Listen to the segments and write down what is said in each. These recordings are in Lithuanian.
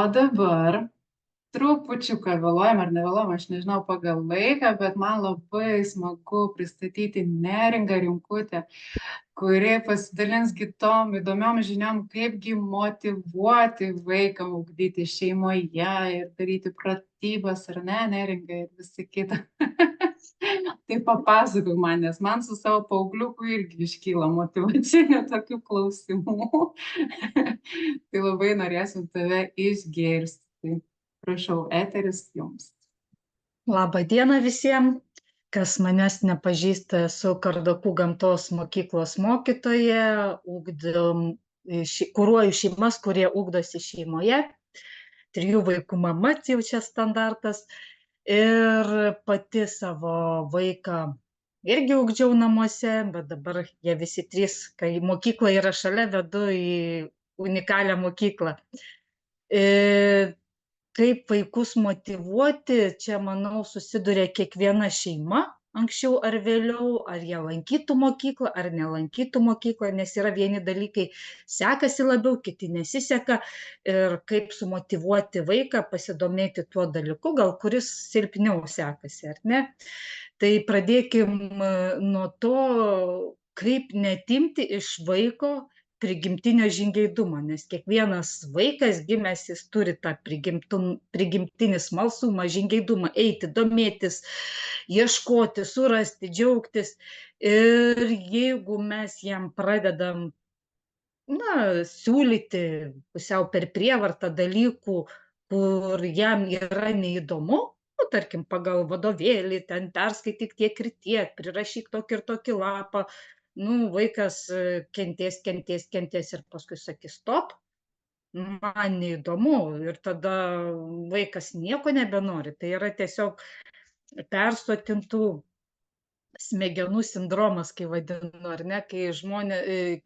dabar trupučiuką vėluojam ar nevėluojam, aš nežinau pagal laiką, bet man labai smagu pristatyti Neringą Rimkutę, kuri pasidalins kitom įdomiom žiniom, kaipgi motyvuoti vaiką ugdyti šeimoje ir daryti pratybas, ar ne, Neringa, ir visa kita. Tai papasakok man, nes man su savo paaugliuku irgi iškyla motyvacinių tokių klausimų. Tai labai norėsim tave išgirsti. Tai prašau, eteris jums. Labą dieną visiems, kas manęs nepažįsta, esu Kardakų gamtos mokyklos mokytoja, kuruoju šeimas, kurie ugdosi šeimoje, 3 vaikų mama, jau čia standartas, ir pati savo vaiką irgi ugdžiau namuose, bet dabar jie visi 3, kai mokykla yra šalia, vedu į unikalią mokyklą. Kaip vaikus motyvuoti, čia, manau, susiduria kiekviena šeima, anksčiau ar vėliau, ar jie lankytų mokyklą, ar nelankytų mokyklą, nes yra vieni dalykai sekasi labiau, kiti nesiseka, ir kaip sumotyvuoti vaiką pasidomėti tuo dalyku, gal kuris silpniau sekasi, ar ne. Tai pradėkim nuo to, kaip neatimti iš vaiko prigimtinio žingeidumo, nes kiekvienas vaikas gimęs, jis turi tą prigimtinį smalsumą, žingeidumą, eiti, domėtis, ieškoti, surasti, džiaugtis. Ir jeigu mes jam pradedam, siūlyti pusiau per prievartą dalykų, kur jam yra neįdomu, tarkim, pagal vadovėlį, ten perskaityk tiek ir tiek, prirašyk tokį ir tokį lapą, vaikas kentės ir paskui sakys stop, man neįdomu, ir tada vaikas nieko nebenori. Tai yra tiesiog persotintų smegenų sindromas, kai vadinu, ar ne, kai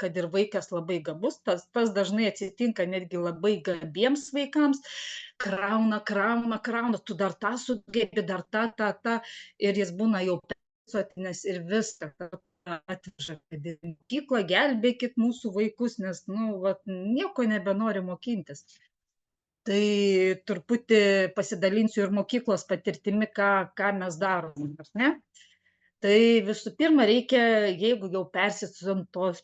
kad ir vaikas labai gabus, tas dažnai atsitinka netgi labai gabiems vaikams, krauna, tu dar tą sugebi, dar tą, ir jis būna jau persotinęs ir viską atveža į mokyklą, gelbėkit mūsų vaikus, nes, nieko nebenori mokintis. Tai truputį pasidalinsiu ir mokyklos patirtimi, ką mes darom, ar ne? Tai visų pirma reikia, jeigu jau persisotintos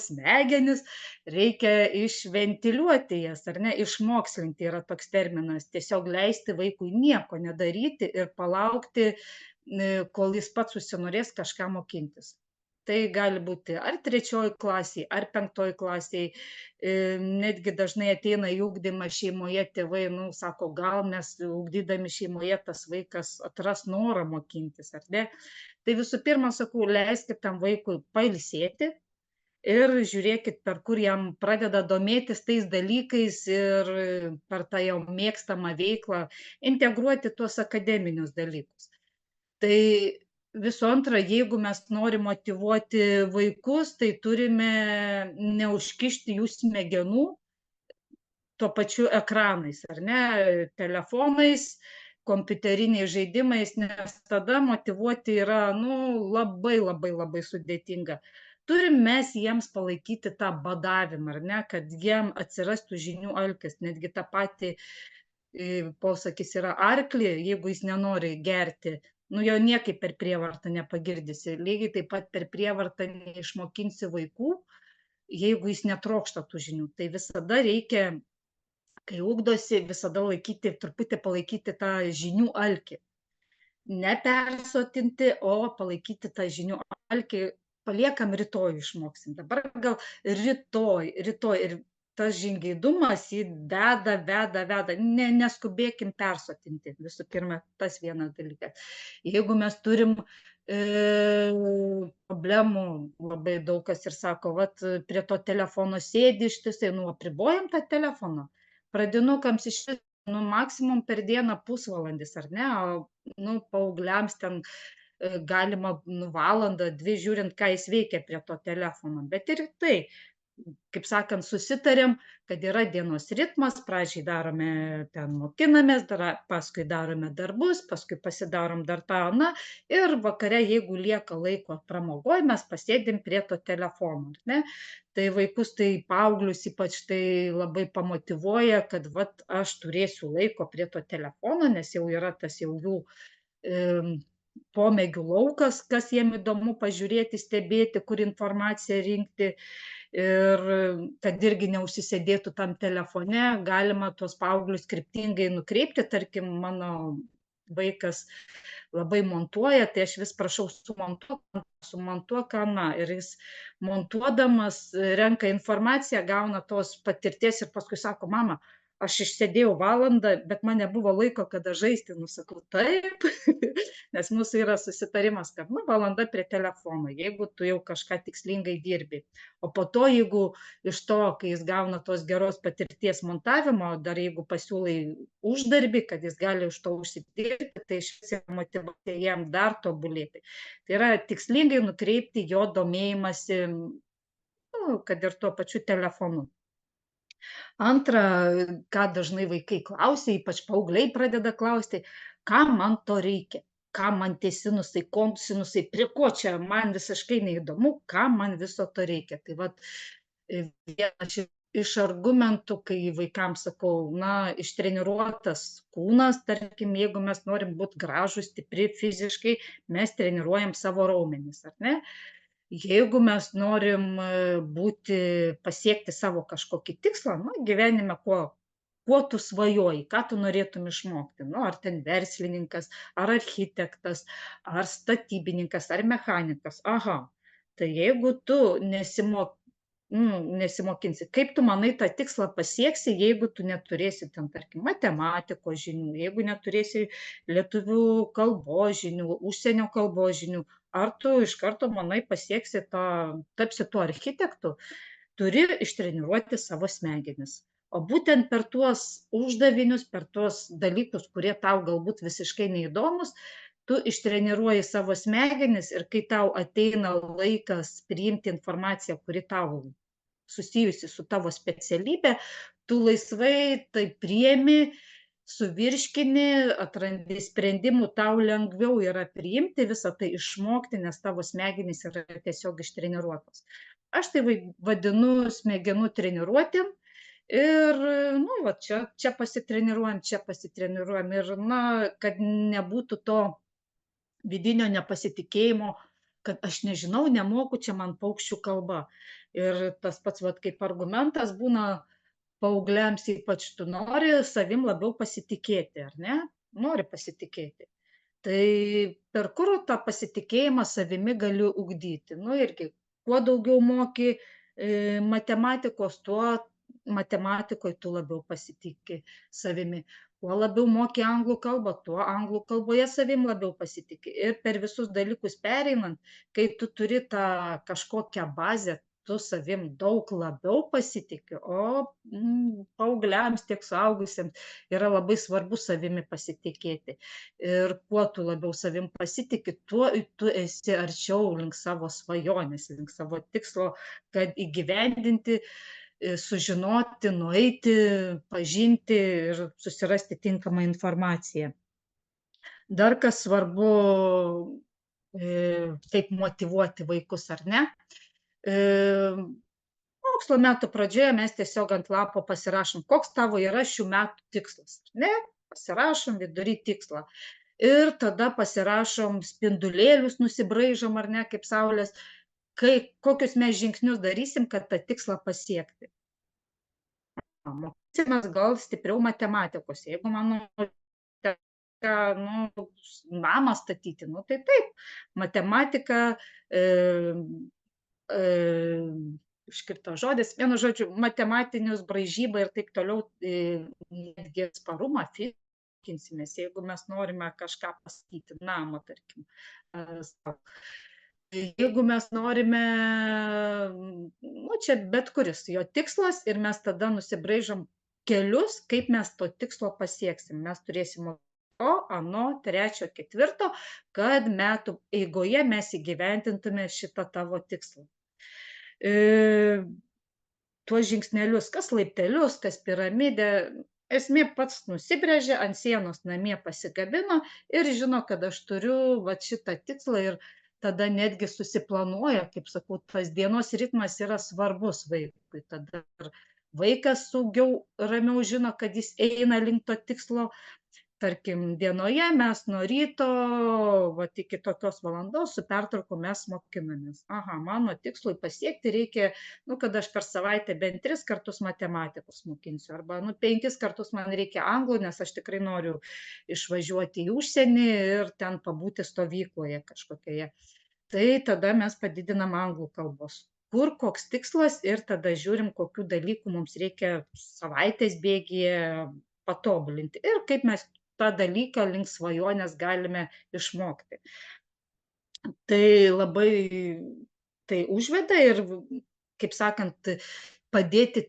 smegenys, reikia išventiliuoti jas, ar ne, išmokslinti yra toks terminas, tiesiog leisti vaikui nieko nedaryti ir palaukti, kol jis pats užsinorės kažką mokintis. Tai gali būti ar 3 klasėje, ar 5 klasėje, netgi dažnai ateina į ugdymą šeimoje tėvai, sako, gal mes ugdydami šeimoje tas vaikas atras norą mokintis, ar ne. Tai visų pirma, sakau, leiskit tam vaikui pailsėti ir žiūrėkit, per kur jam pradeda domėtis tais dalykais ir per tą jau mėgstamą veiklą integruoti tuos akademinius dalykus. Tai visų antra, jeigu mes norim motyvuoti vaikus, tai turime neužkišti jų smegenų tuo pačiu ekranais, ar ne, telefonais, kompiuteriniais žaidimais, nes tada motyvuoti yra, labai sudėtinga. Turim mes jiems palaikyti tą badavimą, ar ne, kad jiem atsirastų žinių alkis, netgi tą patį posakis yra arklį, jeigu jis nenori gerti, jo niekaip per prievartą nepagirdysi. Lygiai taip pat per prievartą neišmokinsi vaikų, jeigu jis netrokšta tų žinių. Tai visada reikia, kai ugdosi, visada truputį palaikyti tą žinių alkį. Ne persotinti, o palaikyti tą žinių alkį. Paliekam rytoj išmoksim. Dabar gal rytoj. Ir tas žingeidumas jį veda. Neskubėkim persotinti. Visų pirma, tas vienas dalykas. Jeigu mes turim problemų, labai daug kas ir sako, prie to telefono sėdi ištisai, apribojam tą telefoną. Pradinukams iš maksimum per dieną pusvalandis, ar ne, o paaugliams ten galima valandą, 2 žiūrint, ką jis veikia prie to telefono, bet ir tai kaip sakant, susitarėm, kad yra dienos ritmas, pradžiai darome ten mokinamės, paskui darome darbus, paskui pasidarom dar tą, aną, ir vakare, jeigu lieka laiko pramogoj, mes pasėdim prie to telefono, ar ne? Tai vaikus, tai paauglius ypač tai labai pamotyvuoja, kad vat aš turėsiu laiko prie to telefono, nes jau yra tas jau jų pomėgių laukas, kas jiem įdomu pažiūrėti, stebėti, kur informaciją rinkti. Ir kad irgi neužsisėdėtų tam telefone, galima tuos paauglius kryptingai nukreipti. Tarkim, mano vaikas labai montuoja, tai aš vis prašau sumontuok aną. Ir jis montuodamas renka informaciją, gauna tos patirties ir paskui sako, mama, aš išsėdėjau valandą, bet man nebuvo laiko, kada žaisti. Nu, sakau, taip, nes mūsų yra susitarimas, kad valanda prie telefono, jeigu tu jau kažką tikslingai dirbi. O po to, jeigu iš to, kai jis gauna tos geros patirties montavimo, dar jeigu pasiūlai uždarbį, kad jis gali už to užsidirbti, tai iš vis yra motyvacija jam dar tobulėti. Tai yra tikslingai nukreipti jo domėjimąsi, nu, kad ir tuo pačiu telefonu. Antra, ką dažnai vaikai klausia, ypač paaugliai pradeda klausti, kam man to reikia, kam man tie sinusai, kosinusai, prie ko čia, man visiškai neįdomu, kam man viso to reikia. Tai vat vienas iš argumentų, kai vaikams sakau, na, ištreniruotas kūnas, tarkim, jeigu mes norim būti gražūs, stipri fiziškai, mes treniruojam savo raumenis, ar ne? Jeigu mes norim pasiekti savo kažkokį tikslą, nu, gyvenime, kuo tu svajoji, ką tu norėtum išmokti, nu, ar ten verslininkas, ar architektas, ar statybininkas, ar mechanikas. Aha, tai jeigu tu nesimokinsi, kaip tu manai tą tikslą pasieksi, jeigu tu neturėsi ten, tarkim, matematikos žinių, jeigu neturėsi lietuvių kalbos žinių, užsienio kalbos žinių, ar tu iš karto manai pasieksi tapsi tuo architektu, turi ištreniruoti savo smegenis. O būtent per tuos uždavinius, per tuos dalykus, kurie tau galbūt visiškai neįdomus, tu ištreniruoji savo smegenis ir kai tau ateina laikas priimti informaciją, kuri tau susijusi su tavo specialybė, tu laisvai tai priemi, suvirškini, atrandi sprendimų, tau lengviau yra priimti visą tai, išmokti, nes tavo smegenys yra tiesiog ištreniruotos. Aš tai vadinu smegenų treniruotėm ir, nu, va, čia pasitreniruojam ir, na, kad nebūtų to vidinio nepasitikėjimo, kad aš nežinau, nemoku, čia man paukščių kalba. Ir tas pats, vat, kaip argumentas būna paaugliams, ypač tu nori savim labiau pasitikėti, ar ne? Nori pasitikėti. Tai per kur tą pasitikėjimą savimi gali ugdyti? Nu, irgi, kuo daugiau moki matematikos, tuo matematikoje tu labiau pasitiki savimi. Kuo labiau moki anglų kalbą, tuo anglų kalboje savim labiau pasitiki. Ir per visus dalykus pereinant, kai tu turi tą kažkokią bazę, tu savim daug labiau pasitiki, o paaugliams, tiek suaugusiems yra labai svarbu savimi pasitikėti. Ir kuo tu labiau savim pasitiki, tuo tu esi arčiau link savo svajonės, link savo tikslo, kad įgyvendinti, sužinoti, nueiti, pažinti ir susirasti tinkamą informaciją. Dar kas svarbu, kaip motyvuoti vaikus, ar ne? Mokslo metų pradžioje mes tiesiog ant lapo pasirašom, koks tavo yra šių metų tikslas, ne? Pasirašom vidury tikslą. Ir tada pasirašom spindulėlius, nusibraižom, ar ne, kaip saulės, kokius mes žingsnius darysim, kad tą tikslą pasiekti. Mokysimės gal stipriau matematikos, jeigu mano namą statyti, nu tai taip, matematika, iškirto žodis, vienu žodžiu, matematinius braižybą ir taip toliau, netgi atsparumą fizinsimės, jeigu mes norime kažką pasakyti, namą, tarkim. Jeigu mes norime, nu, čia bet kuris jo tikslas ir mes tada nusibraižom kelius, kaip mes to tikslo pasieksim. Mes turėsim to, ano, trečio, ketvirto, kad metų eigoje mes įgyvendintume šitą tavo tikslą. tuos žingsnelius, kas laiptelius, kas piramidę. Esmė pats nusibrėžė, ant sienos namie pasikabino ir žino, kad aš turiu vat šitą tikslą ir tada netgi susiplanuoja, kaip sakau, tas dienos ritmas yra svarbus vaikui. Tada ir vaikas saugiau, ramiau žino, kad jis eina link to tikslo. Tarkim, dienoje mes nuo ryto vat iki tokios valandos su pertraukom mes mokinamės. Aha, mano tikslui pasiekti reikia, kad aš per savaitę bent 3 kartus matematikos mokinsiu, arba 5 kartus man reikia anglų, nes aš tikrai noriu išvažiuoti į užsienį ir ten pabūti stovykloje kažkokioje. Tai tada mes padidinam anglų kalbos. Kur koks tikslas ir tada žiūrim, kokių dalykų mums reikia savaitės bėgyje patobulinti ir kaip mes tą dalyką link svajonės galime išmokti. Tai labai tai užveda ir, kaip sakant, padėti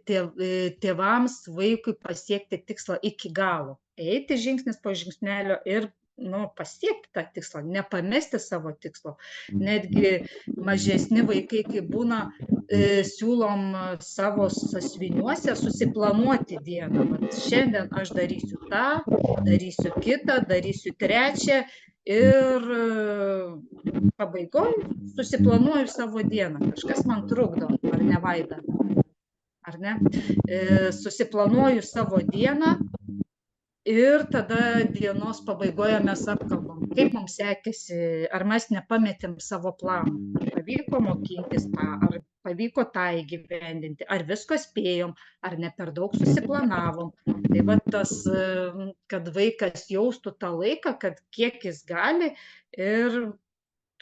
tėvams vaikui pasiekti tikslą iki galo. Eiti žingsnis po žingsnelio ir pasiekti tą tikslą, nepamesti savo tikslo. Netgi mažesni vaikai, kai būna, siūlom savo sąsiuviniuose susiplanuoti dieną. Vat šiandien aš darysiu tą, darysiu kitą, darysiu trečią ir pabaigoj susiplanuoju savo dieną. Kažkas man trukdo, ar ne, Vaida? Ar ne? Susiplanuoju savo dieną ir tada dienos pabaigoje mes apkalbam, kaip mums sekėsi, ar mes nepametėm savo plano, ar pavyko mokintis tą, ar pavyko tą įgyvendinti, ar visko spėjom, ar ne per daug susiplanavom. Tai va tas, kad vaikas jaustų tą laiką, kad kiek jis gali ir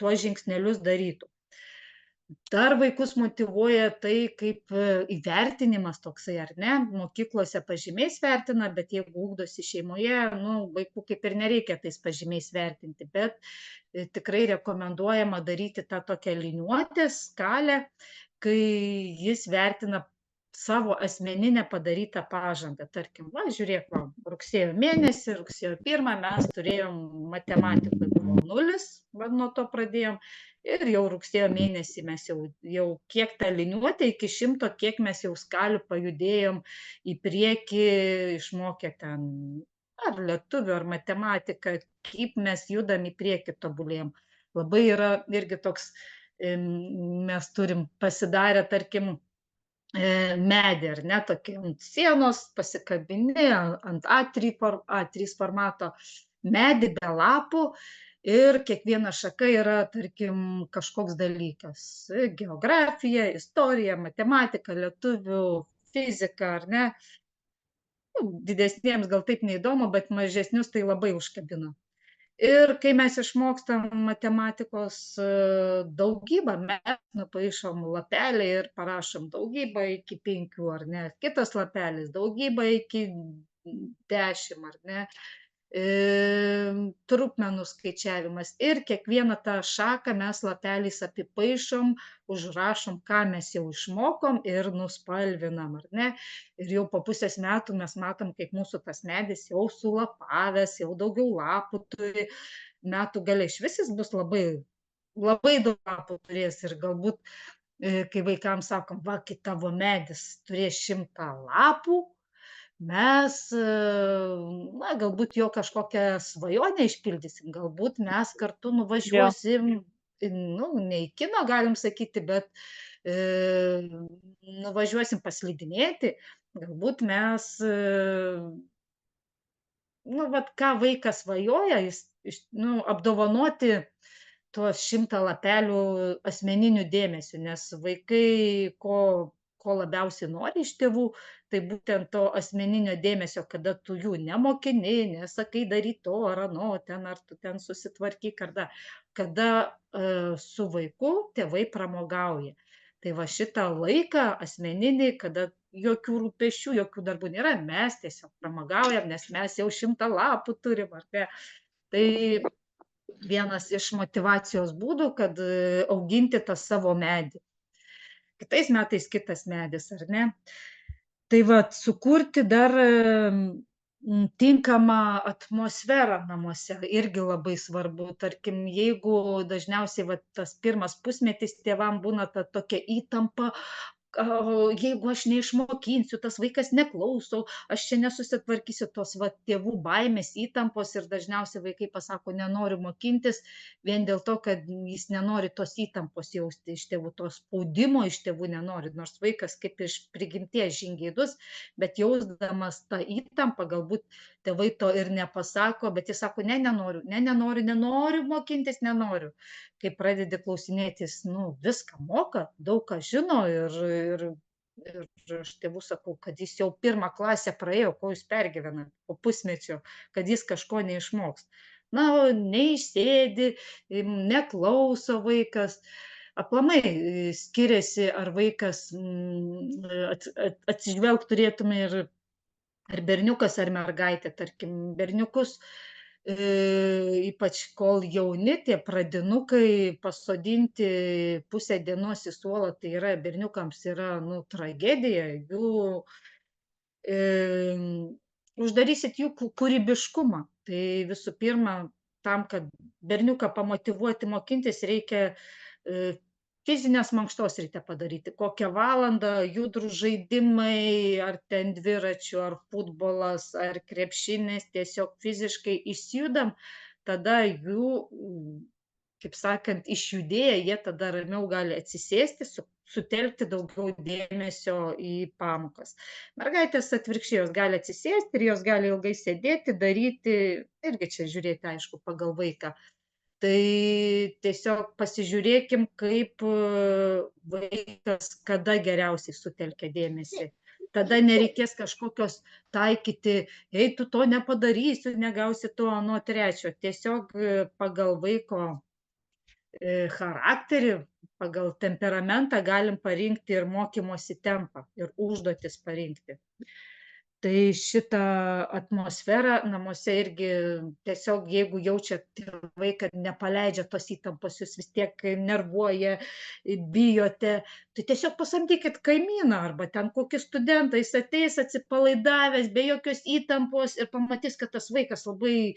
tuos žingsnelius darytų. Dar vaikus motyvuoja tai, kaip įvertinimas toksai, ar ne, mokyklose pažymiais vertina, bet jeigu ugdosi šeimoje, vaikų kaip ir nereikia tais pažymiais vertinti, bet tikrai rekomenduojama daryti tą tokią liniuotę, skalę, kai jis vertina savo asmeninę padarytą pažangą. Tarkim, žiūrėk, rugsėjo mėnesį, rugsėjo 1 mes turėjom matematikoje buvo 0, nuo to pradėjom. Ir jau rugsėjo mėnesį mes jau kiek tą liniuotę iki 100, kiek mes jau skalių pajudėjom į priekį, išmokę ten ar lietuvių, ar matematiką, kaip mes judam į priekį, tobulėjom. Labai yra irgi toks, mes turim pasidarę, tarkim, medį, ar ne, tokį ant sienos pasikabini, ant A3 formato medį be lapų. Ir kiekviena šaka yra, tarkim, kažkoks dalykas. Geografija, istorija, matematika, lietuvių, fizika, ar ne. Didesniems gal taip neįdomu, bet mažesnius tai labai užkabina. Ir kai mes išmokstam matematikos daugybą, mes nupaišom lapelį ir parašom daugybą iki 5, ar ne. Kitas lapelis daugybą iki 10, ar ne. Trupmenų skaičiavimas ir kiekvieną tą šaką mes lapeliais apipaišom, užrašom, ką mes jau išmokom ir nuspalvinam, ar ne. Ir jau po pusės metų mes matom, kaip mūsų tas medis jau sulapavęs, jau daugiau lapų turi. Metų gale išvis jis bus labai, labai daug lapų turės ir galbūt, kai vaikams sakom, kai tavo medis turės 100 lapų, mes, galbūt jo kažkokią svajonę išpildysim, galbūt mes kartu nuvažiuosim, ne į kiną, galim sakyti, bet nuvažiuosim paslidinėti, galbūt mes, ką vaikas svajoja, apdovanoti tuos 100 lapelių asmeniniu dėmesiu, nes vaikai, ko labiausiai nori iš tėvų, tai būtent to asmeninio dėmesio, kada tu jų nemokini, nesakai daryt to ar ano, ar tu ten susitvarkyk, kada su vaiku tėvai pramogauja. Tai va šitą laiką asmeninį, kada jokių rūpesčių, jokių darbų nėra, mes tiesiog pramogaujam, nes mes jau 100 lapų turim, ar ne. Tai vienas iš motyvacijos būdų, kad auginti tą savo medį. Kitais metais kitas medis, ar ne? Tai sukurti dar tinkamą atmosferą namuose irgi labai svarbu. Tarkim, jeigu dažniausiai tas pirmas pusmetis tėvam būna ta tokia įtampa, jeigu aš neišmokinsiu, tas vaikas neklauso, aš čia nesusitvarkysiu, tos va tėvų baimės, įtampos ir dažniausiai vaikai pasako, nenoriu mokintis vien dėl to, kad jis nenori tos įtampos jausti iš tėvų, to spaudimo iš tėvų nenori, nors vaikas kaip iš prigimties žingeidus, bet jausdamas tą įtampą, galbūt tėvai to ir nepasako, bet jis sako, ne, nenoriu, ne, nenoriu, nenoriu mokintis, nenoriu. Kai pradedi klausinėti, jis, nu, viską moka, daug ką žino ir aš tėvų sakau, kad jis jau 1 klasę praėjo, ko jūs pergyvenat po pusmečio, kad jis kažko neišmoks. Na, o neišsėdi, neklauso vaikas. Aplamai skiriasi, ar vaikas atsižvelgt turėtume ir ar berniukas, ar mergaitė, tarkim, berniukus, ypač kol jauni, tie pradinukai pasodinti pusę dienos į suolą, tai yra berniukams yra, nu, tragedija, jų uždarysit jų kūrybiškumą. Tai visų pirma, tam, kad berniuką pamotyvuoti mokintis, reikia fizinės mankštos ryte padaryti. Kokią valandą judrūs žaidimai, ar ten dviračių, ar futbolas, ar krepšinis, tiesiog fiziškai išsijudam, tada jų, kaip sakant, išjudėję, jie tada ramiau gali atsisėsti, sutelkti daugiau dėmesio į pamokas. Mergaitės atvirkščiai, jos gali atsisėsti ir jos gali ilgai sėdėti, daryti, irgi čia žiūrėti, aišku, pagal vaiką. Tai tiesiog pasižiūrėkim, kaip vaikas kada geriausiai sutelkia dėmesį. Tada nereikės kažkokios taikyti, jei tu to nepadarysi, negausi to, nuo trečio. Tiesiog pagal vaiko charakterį, pagal temperamentą galim parinkti ir mokymosi tempą, ir užduotis parinkti. Tai šitą atmosferą namuose irgi tiesiog, jeigu jaučia tėvai, kad nepaleidžia tos įtampos, jūs vis tiek nervuoja, bijote, tai tiesiog pasamdykit kaimyną arba ten kokį studentą, jis ateis atsipalaidavęs, be jokios įtampos ir pamatys, kad tas vaikas labai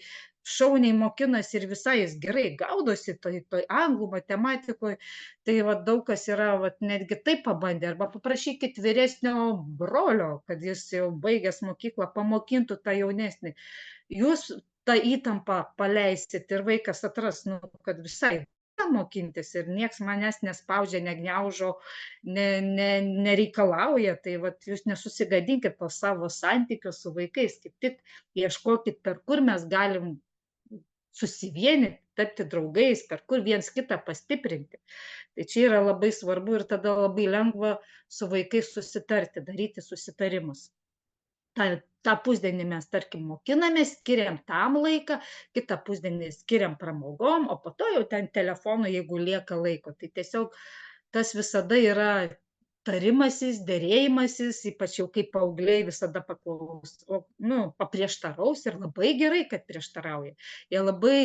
šauniai mokinasi ir visai jis gerai gaudosi toj anglų, matematikoje. Tai va daug kas yra, va, netgi taip pabandė, arba paprašykit vyresnio brolio, kad jis jau baigęs mokyklą pamokintų tą jaunesnį. Jūs tą įtampą paleisit ir vaikas atras, nu, kad visai mokintis ir nieks manęs nespaudžia, negniaužo, nereikalauja, tai vat jūs nesusigadinkit po savo santykių su vaikais, kaip tik ieškokit, per kur mes galim susivienyti, tapti draugais, per kur viens kitą pastiprinti. Tai čia yra labai svarbu ir tada labai lengva su vaikais susitarti, daryti susitarimus. tą pusdienį mes, tarkim, mokinamės, skiriam tam laiką, kitą pusdienį skiriam pramogom, o po to jau ten telefonų, jeigu lieka laiko. Tai tiesiog tas visada yra tarimasis, derėjimasis, ypač jau kaip paaugliai visada paklaus, paprieštaraus ir labai gerai, kad prieštarauja. Jie labai,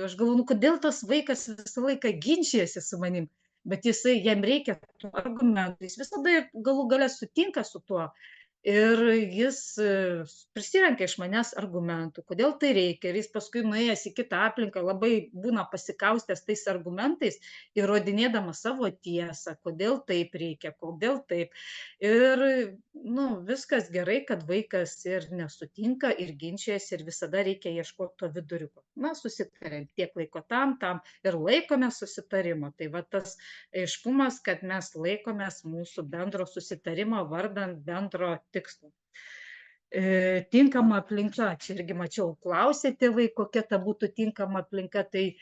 aš galvoju, kodėl tas vaikas visą laiką ginčijasi su manim, bet jam reikia tų argumentų, jis visada galų gale sutinka su tuo. Ir jis prisirenka iš manęs argumentų, kodėl tai reikia. Ir jis paskui nuėjęs į kitą aplinką labai būna pasikaustęs tais argumentais, įrodinėdamas savo tiesą, kodėl taip reikia, kodėl taip. Ir viskas gerai, kad vaikas ir nesutinka, ir ginčijasi, ir visada reikia ieškoti to viduriuko. Susitarėm tiek laiko tam ir laikome susitarimo. Tai va tas aiškumas, kad mes laikomės mūsų bendro susitarimo vardan bendro tikslo. Tinkama aplinka, čia irgi mačiau, klausė tėvai, kokia ta būtų tinkama aplinka, tai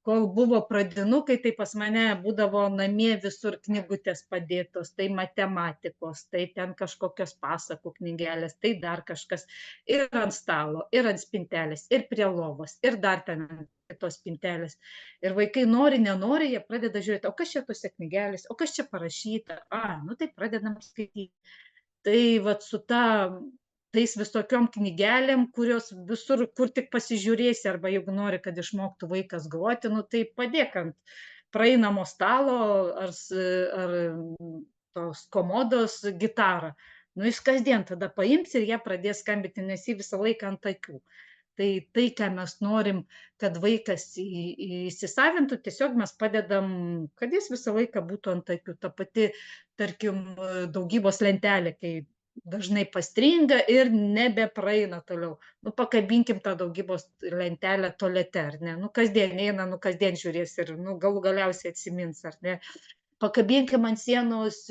kol buvo pradinukai, tai pas mane būdavo namie visur knygutės padėtos, tai matematikos, tai ten kažkokios pasakų knygelės, tai dar kažkas, ir ant stalo, ir ant spintelės, ir prie lovos, ir dar ten tos spintelės. Ir vaikai nori, nenori, jie pradeda žiūrėti, o kas čia tose knygelės, o kas čia parašyta, tai pradedam skaityti. Tai vat su tais visokiom knygelėm, kurios visur, kur tik pasižiūrėsi, arba jeigu nori, kad išmoktų vaikas groti, tai padėk ant praeinamo stalo ar tos komodos gitarą. Jis kasdien tada paims ir ją pradės skambinti, nes jį visą laiką ant akių. Tai, ką mes norim, kad vaikas įsisavintų, tiesiog mes padedam, kad jis visą laiką būtų ant akių. Ta pati, tarkim, daugybos lentelė, kai dažnai pastringa ir nebepraeina toliau. Nu, pakabinkim tą daugybos lentelę tualete, ar ne? Nu, kasdien eina, nu, kasdien žiūrės ir, nu, galų galiausiai atsimins, ar ne? Pakabinkim ant sienos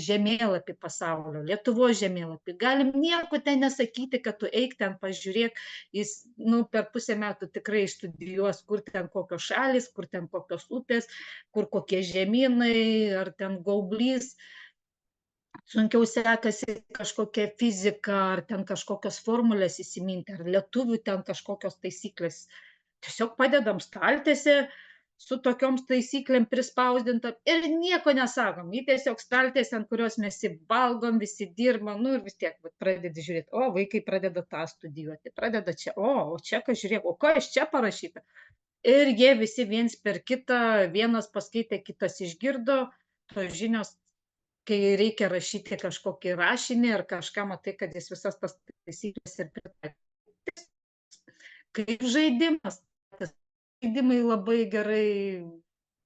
žemėlapį pasaulio, Lietuvos žemėlapį. Galim nieko ten nesakyti, kad tu eik ten, pažiūrėk, jis, nu, per pusę metų tikrai išstudijuos, kur ten kokios šalis, kur ten kokios upės, kur kokie žemynai, ar ten gaublys. Sunkiau sekasi kažkokia fizika, ar ten kažkokios formulės įsiminti, ar lietuvių ten kažkokios taisyklės. Tiesiog padedam staltiesę su tokiom taisyklėm prispausdintam ir nieko nesakom. Ji tiesiog staltiesė, ant kurios mes valgom, visi dirbam, nu ir vis tiek pradedi žiūrėti, o vaikai pradeda tą studijuoti, pradeda čia, o čia, ką žiūrėk, o kas čia parašyta. Ir jie visi viens per kitą, vienas paskaitė, kitas išgirdo, tos žinios, kai reikia rašyti kažkokį rašinį ar kažką, matai, kad jis visas tas taisyklės ir pritaikė. Kaip žaidimas. Žaidimai labai gerai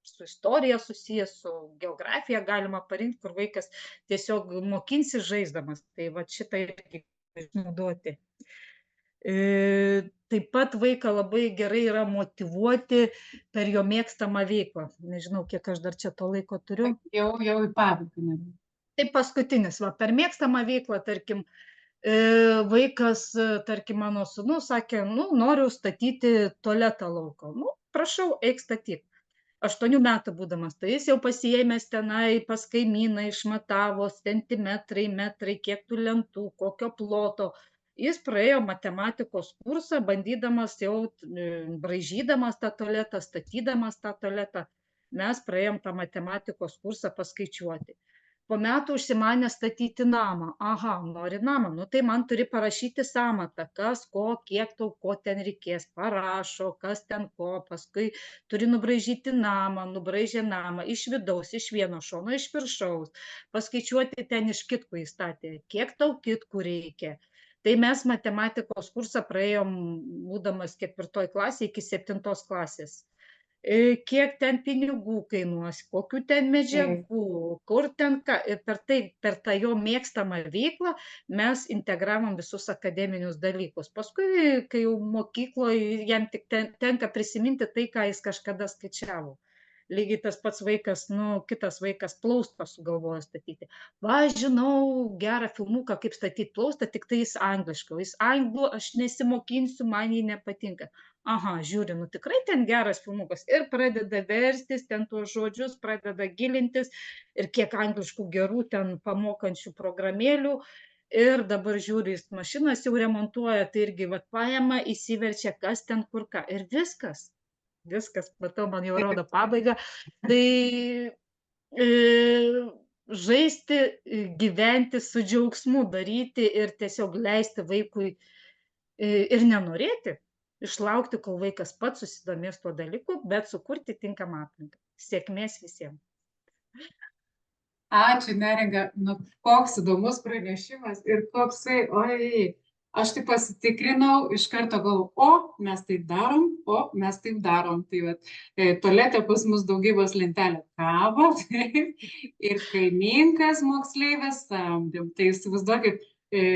su istorija susijęs, su geografija galima parinkti, kur vaikas tiesiog mokinsi žaisdamas. Tai va šitą irgi išnaudoti. Taip pat vaiką labai gerai yra motyvuoti per jo mėgstamą veiklą. Nežinau, kiek aš dar čia to laiko turiu. Jau į pabaigą. Tai paskutinis, va, per mėgstamą veiklą, tarkim, vaikas, tarkim, mano sūnus sakė, nu, noriu statyti tualetą lauko. Nu, prašau, eik statyk. 8 metų būdamas, tai jis jau pasiėmęs tenai pas kaimyną, išmatavo centimetrai, metrai, kiek tų lentų, kokio ploto. Jis praėjo matematikos kursą, bandydamas jau, braižydamas tą tualetą, statydamas tą tualetą. Mes praėjom tą matematikos kursą paskaičiuoti. Po metų užsimanė statyti namą. Aha, nori namą, nu tai man turi parašyti sąmatą, kas, ko, kiek tau, ko ten reikės, parašo, kas ten ko, paskui turi nubraižyti namą, nubraižė namą iš vidaus, iš vieno šono, iš viršaus, paskaičiuoti ten iš kitkų įstatė, kiek tau kitkų reikia. Tai mes matematikos kursą praėjom, būdamas 4 klasėje iki 7 klasės. Kiek ten pinigų kainuos, kokių ten medžiagų, kur ten ką. Ir per tą jo mėgstamą veiklą mes integravom visus akademinius dalykus. Paskui, kai jau mokykloje, jam tik tenka prisiminti tai, ką jis kažkada skaičiavo. Lygiai tas pats vaikas, nu, kitas vaikas plaustą sugalvojo statyti. Va, žinau gerą filmuką, kaip statyti plaustą, tik tai jis angliškai. Jis anglų, aš nesimokinsiu, man jį nepatinka. Aha, žiūri, nu tikrai ten geras filmukas. Ir pradeda verstis ten tuos žodžius, pradeda gilintis ir kiek angliškų gerų ten pamokančių programėlių. Ir dabar žiūri, jis mašinas jau remontuoja, tai irgi vat paima, įsiverčia, kas ten kur ką. Ir viskas. Viskas, matau, man jau rodo pabaigą. Tai žaisti, gyventi su džiaugsmu, daryti ir tiesiog leisti vaikui ir nenorėti. Išlaukti, kol vaikas pats susidomės tuo dalyku, bet sukurti tinkamą aplinką. Sėkmės visiems. Ačiū, Neringa. Nu, koks įdomus pranešimas ir koksai, oi, aš taip pasitikrinau, iš karto galvoju, o mes taip darom, tai vat, tualete pas mus daugybos lentelė kabo, ir kaimynkas moksleivis samdėm, tai įsivaizduokit,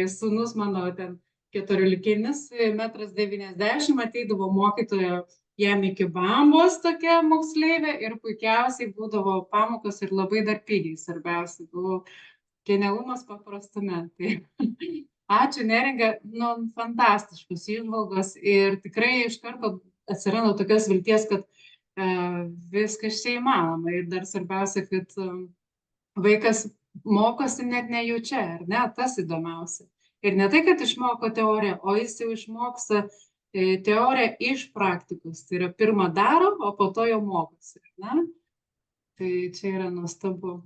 sūnus mano ten 14-kinis, 1,90 m, ateidavo mokytoja jam iki bambos tokia moksleivė ir puikiausiai būdavo pamokos ir labai dar pigiai, svarbiausia, buvo genialumas paprastume. Tai ačiū, Neringa, nu, fantastiškos įžvalgos ir tikrai iš karto atsiranda tokios vilties, kad viskas čia įmanoma ir dar svarbiausia, kad vaikas mokosi net nejučia, ar ne, tas įdomiausia. Ir ne tai, kad išmoko teoriją, o jis jau išmoksta teoriją iš praktikos. Tai yra pirmą daro, o po to jau mokosi. Ne? Tai čia yra nuostabu.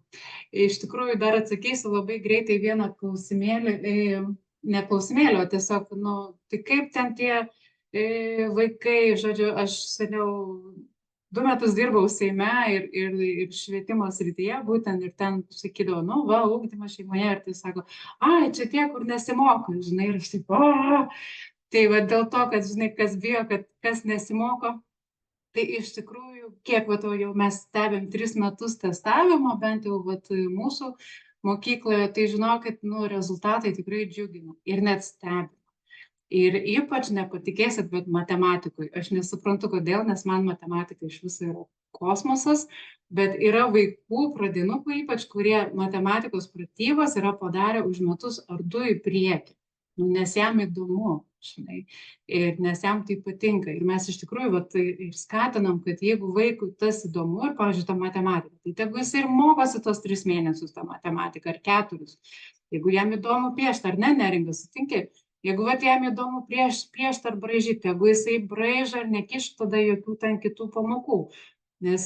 Iš tikrųjų, dar atsakysiu labai greitai vieną klausimėlį, ne klausimėlį, o tiesiog, nu, tai kaip ten tie vaikai, žodžiu, aš seniau 2 metus dirbau Seime ir švietimo srityje, būtent ir ten sakydavo, nu, va, ugdymas šeimoje, ir tai sako, ai, čia tie, kur nesimoko, žinai, ir aš taip, Tai va dėl to, kad, žinai, kas bijo, kad kas nesimoko, tai iš tikrųjų, kiek vat, jau mes stebim 3 metus testavimo, bent jau vat, mūsų mokykloje, tai žinokit, nu, rezultatai tikrai džiugina ir net stebina. Ir ypač nepatikėsit, bet matematikui. Aš nesuprantu, kodėl, nes man matematika iš viso yra kosmosas, bet yra vaikų, pradinukų ypač, kurie matematikos pratybas yra padarę už metus ar 2 į priekį. Nu, nes jam įdomu, žinai, ir nes jam tai patinka. Ir mes iš tikrųjų vat, ir skatinam, kad jeigu vaikui tas įdomu, ir, pavyzdžiui, ta matematika, tai tegu jis ir mokosi tos 3 mėnesius tą matematiką, ar 4. Jeigu jam įdomu piešti, ar ne, Neringa, sutinki? Jeigu vat jam įdomu piešti ar braižyti, jeigu jisai braiža ar nekiš tada jokių ten kitų pamokų, nes,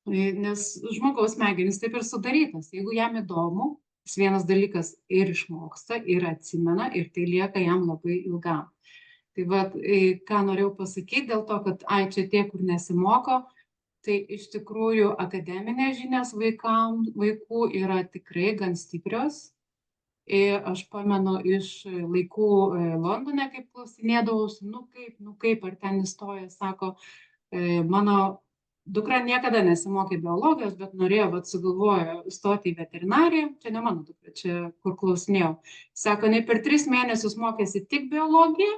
nes žmogaus smegenys taip ir sudarytas. Jeigu jam įdomu, jis vienas dalykas ir išmoksta, ir atsimena, ir tai lieka jam labai ilgam. Tai vat, ką norėjau pasakyti dėl to, kad čia tie, kur nesimoko, tai iš tikrųjų akademinės žinias vaikų yra tikrai gan stiprios. Aš pamenu iš laikų Londone, kaip klausinėdavausi, nu kaip, ar ten įstoja, sako, mano dukra niekada nesimokė biologijos, bet norėjo, vat sugalvojo stoti į veterinariją, čia ne mano dukra, čia kur klausinėjau. Sako, jinai per 3 mėnesius mokėsi tik biologiją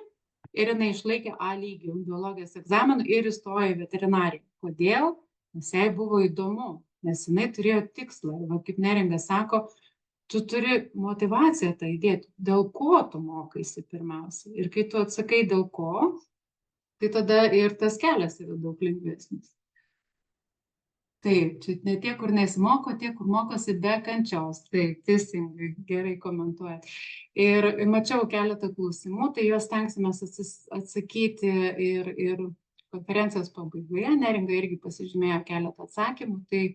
ir jinai išlaikė A lygį biologijos egzaminą ir įstojo į veterinariją. Kodėl? Nes jai buvo įdomu, nes jinai turėjo tikslą. Ir va, kaip Neringa sako, tu turi motivaciją tą įdėti, dėl ko tu mokaisi pirmiausia. Ir kai tu atsakai dėl ko, tai tada ir tas kelias yra daug lengvesnis. Taip, čia ne tie, kur nesimoko, tie, kur mokosi be kančios. Taip, teisingai, gerai komentuojat. Ir mačiau keletą klausimų, tai juos tenksimės atsakyti ir konferencijos pabaigoje. Neringa irgi pasižymėjo keletą atsakymų, tai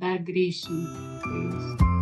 dar grįšim. Tai